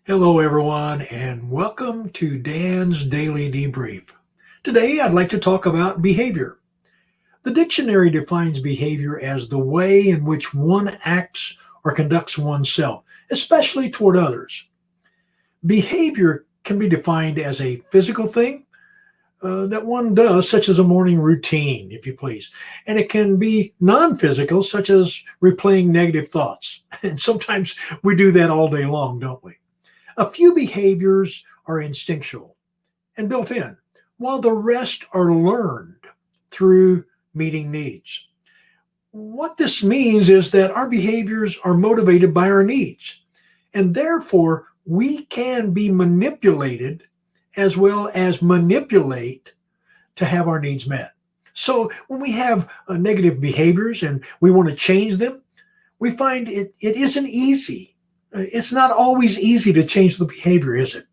Hello, everyone, and welcome to Dan's Daily Debrief. Today, I'd like to talk about behavior. The dictionary defines behavior as the way in which one acts or conducts oneself, especially toward others. Behavior can be defined as a physical thing that one does, such as a morning routine, if you please. And it can be non physical, such as replaying negative thoughts. And sometimes we do that all day long, don't we? A few behaviors are instinctual and built in, while the rest are learned through meeting needs. What this means is that our behaviors are motivated by our needs, and therefore we can be manipulated as well as manipulate to have our needs met. So when we have negative behaviors and we want to change them, we find it isn't easy. It's not always easy to change the behavior, is it?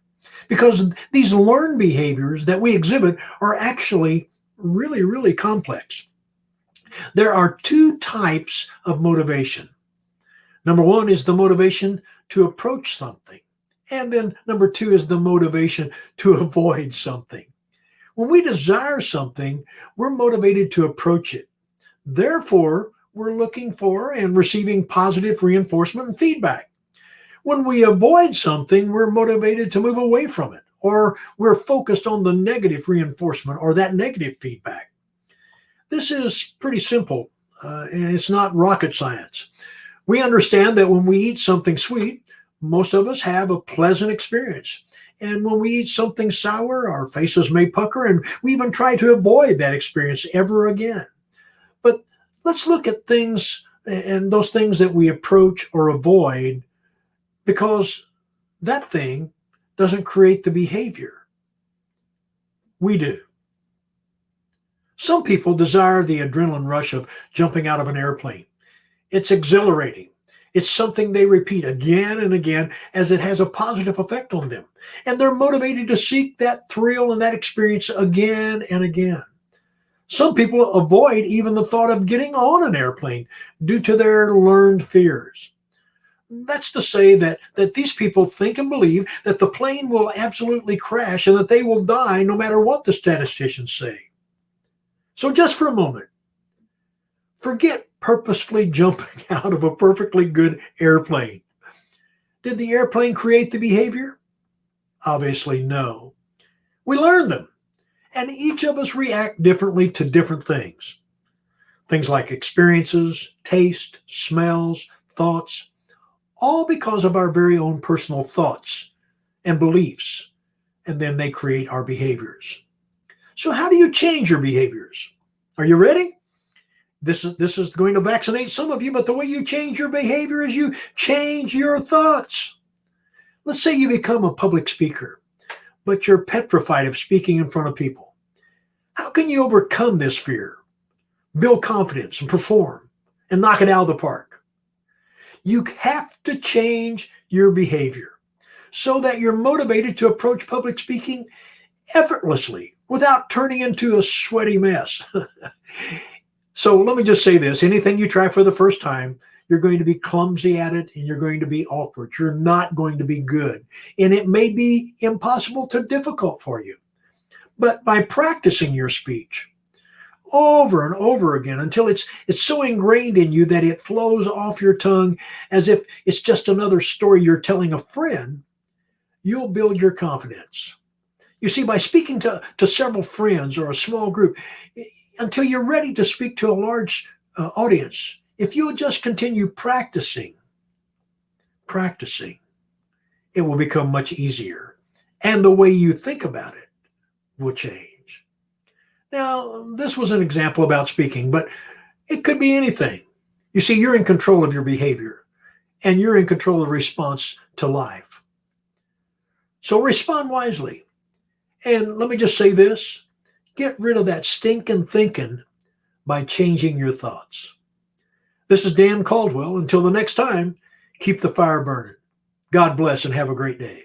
Because these learned behaviors that we exhibit are actually really, really complex. There are two types of motivation. Number one is the motivation to approach something. And then number two is the motivation to avoid something. When we desire something, we're motivated to approach it. Therefore, we're looking for and receiving positive reinforcement and feedback. When we avoid something, we're motivated to move away from it, or we're focused on the negative reinforcement or that negative feedback. This is pretty simple, and it's not rocket science. We understand that when we eat something sweet, most of us have a pleasant experience. And when we eat something sour, our faces may pucker, and we even try to avoid that experience ever again. But let's look at things and those things that we approach or avoid, because that thing doesn't create the behavior. We do. Some people desire the adrenaline rush of jumping out of an airplane. It's exhilarating. It's something they repeat again and again as it has a positive effect on them. And they're motivated to seek that thrill and that experience again and again. Some people avoid even the thought of getting on an airplane due to their learned fears. That's to say that these people think and believe that the plane will absolutely crash and that they will die no matter what the statisticians say. So just for a moment, forget purposefully jumping out of a perfectly good airplane. Did the airplane create the behavior? Obviously, no. We learn them, and each of us react differently to different things. Things like experiences, taste, smells, thoughts, all because of our very own personal thoughts and beliefs, and then they create our behaviors. So how do you change your behaviors? Are you ready? This is going to vaccinate some of you, but the way you change your behavior is you change your thoughts. Let's say you become a public speaker, but you're petrified of speaking in front of people. How can you overcome this fear, build confidence, and perform, and knock it out of the park? You have to change your behavior so that you're motivated to approach public speaking effortlessly without turning into a sweaty mess. So let me just say this. Anything you try for the first time, you're going to be clumsy at it and you're going to be awkward. You're not going to be good. And it may be impossible to difficult for you. But by practicing your speech over and over again until it's so ingrained in you that it flows off your tongue as if it's just another story you're telling a friend, you'll build your confidence. You see, by speaking to several friends or a small group, until you're ready to speak to a large audience, if you would just continue practicing, it will become much easier. And the way you think about it will change. Now, this was an example about speaking, but it could be anything. You see, you're in control of your behavior, and you're in control of response to life. So respond wisely. And let me just say this, get rid of that stinking thinking by changing your thoughts. This is Dan Caldwell. Until the next time, keep the fire burning. God bless and have a great day.